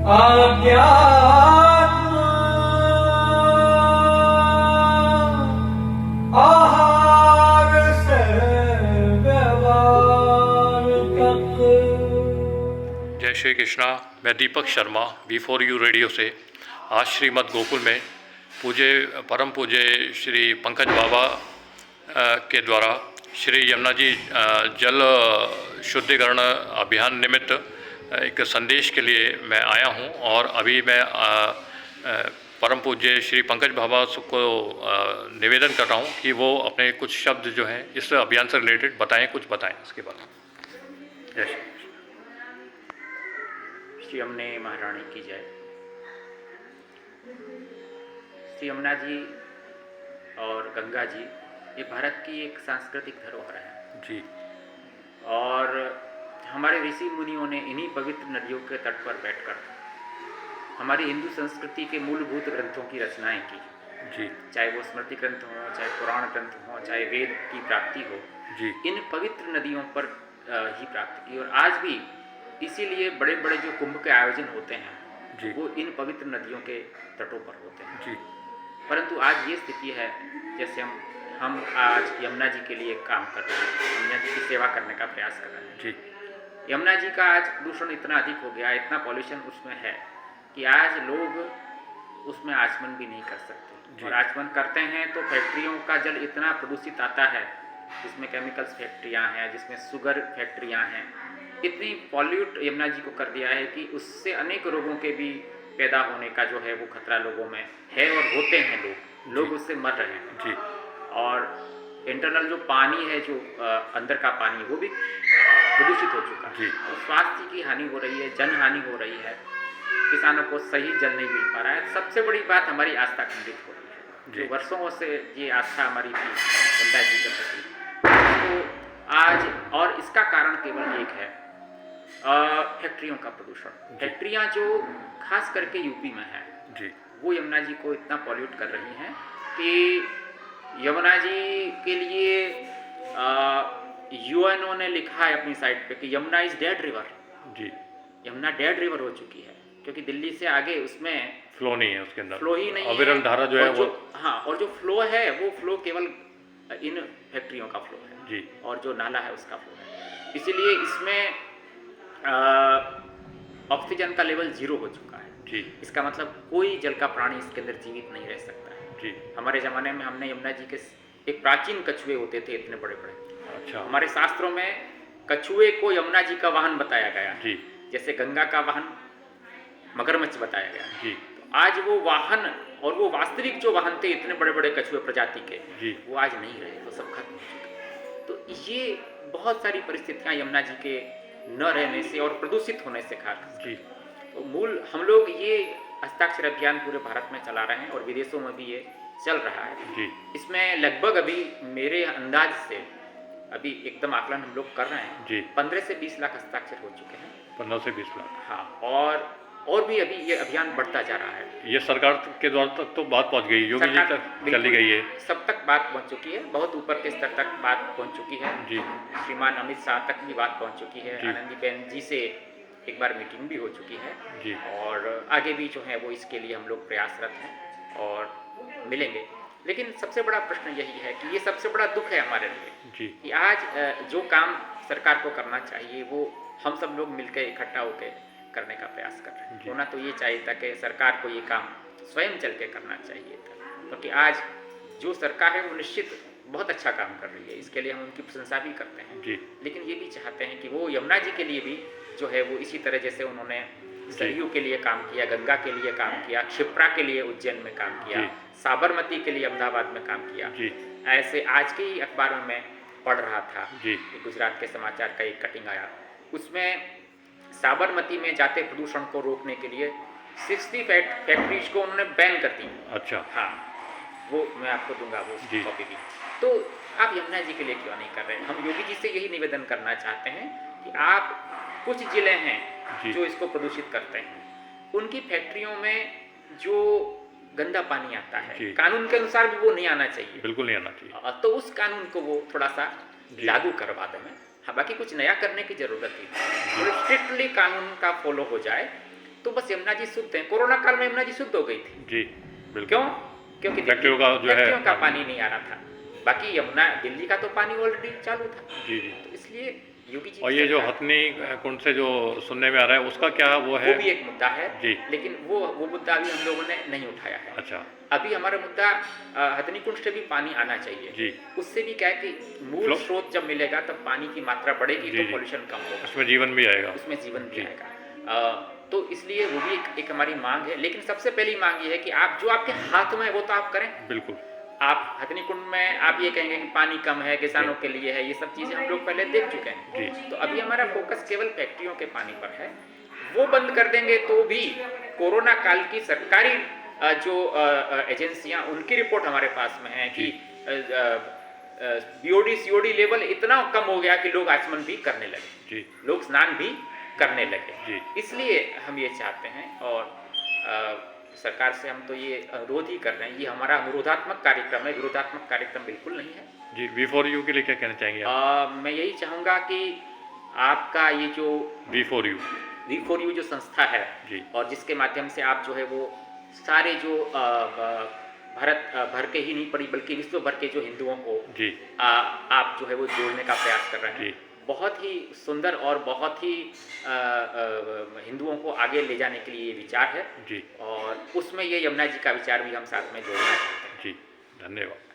अज्ञात्म आहार से व्यवहार तक। जय श्री कृष्णा। मैं दीपक शर्मा V4U रेडियो से आज श्रीमद् गोकुल में परम पूज्य श्री पंकज बाबा के द्वारा श्री यमुना जी जल शुद्धिकरण अभियान निमित्त एक संदेश के लिए मैं आया हूं और अभी मैं परम पूज्य श्री पंकज बाबा को निवेदन कर रहा हूं कि वो अपने कुछ शब्द जो हैं इस अभियान से रिलेटेड कुछ बताएं इसके बारे में। जय श्री कृष्ण। श्री यमुने महारानी की जय। श्री यमुना जी और गंगा जी ये भारत की एक सांस्कृतिक धरोहर है जी। और हमारे ऋषि मुनियों ने इन्हीं पवित्र नदियों के तट पर बैठकर हमारी हिंदू संस्कृति के मूलभूत ग्रंथों की रचनाएं की जी। चाहे वो स्मृति ग्रंथ हो, चाहे पुराण ग्रंथ हो, चाहे वेद की प्राप्ति हो जी। इन पवित्र नदियों पर ही प्राप्त की। और आज भी इसीलिए बड़े बड़े जो कुंभ के आयोजन होते हैं जी। वो इन पवित्र नदियों के तटों पर होते हैं जी। परंतु आज ये स्थिति है जैसे हम आज यमुना जी के लिए काम कर रहे हैं, यमुना जी की सेवा करने का प्रयास कर रहे हैं जी। यमुना जी का आज प्रदूषण इतना अधिक हो गया, इतना पॉल्यूशन उसमें है कि आज लोग उसमें आचमन भी नहीं कर सकते। और आचमन करते हैं तो फैक्ट्रियों का जल इतना प्रदूषित आता है, जिसमें केमिकल्स फैक्ट्रियाँ हैं, जिसमें शुगर फैक्ट्रियाँ हैं, इतनी पॉल्यूट यमुना जी को कर दिया है कि उससे अनेक रोगों के भी पैदा होने का जो है वो खतरा लोगों में है और होते हैं। लोग उससे मर रहे हैं जी। और इंटरनल जो पानी है, जो अंदर का पानी, वो भी प्रदूषित हो चुका है। तो स्वास्थ्य की हानि हो रही है, जन हानि हो रही है, किसानों को सही जल नहीं मिल पा रहा है। सबसे बड़ी बात हमारी आस्था खंडित हो रही है। जो वर्षों से ये आस्था हमारी थी गंगा जी के प्रति, तो आज और इसका कारण केवल एक है, फैक्ट्रियों का प्रदूषण। फैक्ट्रियाँ जो खास करके यूपी में है जी, वो यमुना जी को इतना पॉल्यूट कर रही हैं कि यमुना जी के लिए यूएनओ ने लिखा है अपनी साइट पे कि यमुना इज डेड रिवर जी। यमुना डेड रिवर हो चुकी है क्योंकि दिल्ली से आगे उसमें फ्लो नहीं है, उसके अंदर फ्लो ही नहीं अविरल धारा जो है वो। हाँ, और जो फ्लो है वो फ्लो केवल इन फैक्ट्रियों का फ्लो है जी। और जो नाला है उसका फ्लो है। इसीलिए इसमें ऑक्सीजन का लेवल 0 हो चुका है जी। इसका मतलब कोई जल का प्राणी इसके अंदर जीवित नहीं रह सकता है जी। हमारे ज़माने में हमने यमुना जी के एक प्राचीन कछुए होते थे इतने बड़े बड़े। अच्छा। हमारे शास्त्रों में कछुए को यमुना जी का वाहन बताया गया जी। जैसे गंगा का वाहन मगरमच्छ बताया गया जी। तो आज वो वाहन और वो वास्तविक जो वाहन थे इतने बड़े बड़े कछुए प्रजाति के जी। वो आज नहीं रहे, वो सब खत्म हो चुके। तो ये बहुत सारी परिस्थितियाँ यमुना जी के न रहने से और प्रदूषित होने से खास जी। तो मूल हम लोग ये हस्ताक्षर अभियान पूरे भारत में चला रहे हैं और विदेशों में भी ये चल रहा है जी। इसमें लगभग अभी मेरे अंदाज से अभी एकदम आकलन हम लोग कर रहे हैं जी। 15 से 20 लाख हस्ताक्षर हो चुके हैं। 15 से 20 लाख। हाँ, और भी अभी ये अभियान बढ़ता जा रहा है। ये सरकार के द्वारा तक तो बात पहुंच गई, योगी जी तक चली गई है, सब तक बात पहुंच चुकी है, बहुत ऊपर के स्तर तक बात पहुंच चुकी है जी। श्रीमान अमित शाह तक भी बात पहुंच चुकी है। आनंदीबेन जी से एक बार मीटिंग भी हो चुकी है जी। और आगे भी जो है वो इसके लिए हम लोग प्रयासरत हैं और मिलेंगे। लेकिन सबसे बड़ा प्रश्न यही है कि ये सबसे बड़ा दुख है हमारे लिए जी। कि आज जो काम सरकार को करना चाहिए वो हम सब लोग मिलकर इकट्ठा होकर करने का प्रयास कर रहे हैं। होना तो ये चाहिए था कि सरकार को ये काम स्वयं चल के करना चाहिए था, क्योंकि आज जो सरकार है वो निश्चित बहुत अच्छा काम कर रही है, इसके लिए हम उनकी प्रशंसा भी करते हैं जी। लेकिन ये भी चाहते हैं कि वो यमुना जी के लिए भी जो है वो इसी तरह जैसे उन्होंने सरयू के लिए काम किया, गंगा के लिए काम किया, क्षिप्रा के लिए उज्जैन में काम किया, साबरमती के लिए अहमदाबाद में काम किया जी। ऐसे आज के ही अखबार में मैं पढ़ रहा था जी। गुजरात के समाचार का एक कटिंग आया, उसमें साबरमती में जाते प्रदूषण को रोकने के लिए 60 फैक्ट्रीज को उन्होंने बैन कर दी। अच्छा। हाँ, वो मैं आपको दूंगा वो कॉपी भी। तो आप यमुना जी के लिए क्यों नहीं कर रहे हैं? हम योगी जी से यही निवेदन करना चाहते हैं कि आप कुछ जिले हैं जो इसको प्रदूषित करते हैं, उनकी फैक्ट्रियों में जो गंदा पानी आता है कानून के अनुसार भी वो नहीं आना चाहिए, बिल्कुल नहीं आना चाहिए। तो उस कानून को वो थोड़ा सा लागू करवा दें। हाँ, बाकी कुछ नया करने की जरूरत ही नहीं, स्ट्रिक्टली कानून का फॉलो हो जाए तो बस यमुना जी शुद्ध है। कोरोना काल में यमुना जी शुद्ध हो गई थी। जी बिल्कुल। क्यों? क्योंकि फैक्ट्रियों का जो है फैक्ट्रियों का पानी नहीं आ रहा था। बाकी यमुना दिल्ली का तो पानी ऑलरेडी चालू था। जी जी। तो इसलिए योगी जी और की ये जो सरकार- हथनी कुंड से जो सुनने में आ रहा है उसका क्या वो है? वो भी एक मुद्दा है जी। लेकिन वो मुद्दा अभी हम लोगों ने नहीं उठाया है। अच्छा अभी हमारा मुद्दा हथनी कुंड से भी पानी आना चाहिए। जी। उससे भी क्या है कि मूल फ्लो- स्रोत जब मिलेगा तब पानी की मात्रा बढ़ेगी जी, तो जी। पॉल्यूशन कम होगा, उसमें जीवन भी आएगा। उसमें जीवन भी जी। आएगा। तो इसलिए वो भी एक हमारी मांग है। लेकिन सबसे पहली मांग ये है कि आप जो आपके हाथ में है वो तो आप करें। बिल्कुल। आप हथनी कुंड में आप ये कहेंगे कि पानी कम है, किसानों के लिए है, ये सब चीज़ें हम लोग पहले देख चुके हैं। जी। तो अभी हमारा फोकस केवल फैक्ट्रियों के पानी पर है। वो बंद कर देंगे तो भी कोरोना काल की सरकारी जो एजेंसियां, उनकी रिपोर्ट हमारे पास में है कि बीओडी सीओडी लेवल इतना कम हो गया कि लोग आचमन भी करने लगे, जी लोग स्नान भी करने लगे। जी। इसलिए हम ये चाहते हैं और सरकार से हम तो ये अनुरोध ही कर रहे हैं। ये हमारा अनुरोधात्मक कार्यक्रम है, विरोधात्मक कार्यक्रम बिल्कुल नहीं है। जी। V4U के लिए क्या कहना चाहेंगे आप? मैं यही चाहूँगा कि आपका ये जो V4U V4U जो संस्था है जी। और जिसके माध्यम से आप जो है वो सारे जो भारत भर के ही नहीं पड़ी बल्कि विश्व भर के जो हिंदुओं को जी। आप जो है वो जोड़ने का प्रयास कर रहे हैं। जी। बहुत ही सुंदर और बहुत ही हिंदुओं को आगे ले जाने के लिए ये विचार है जी। और उसमें ये यमुना जी का विचार भी हम साथ में जोड़ना चाहते हैं। जी धन्यवाद।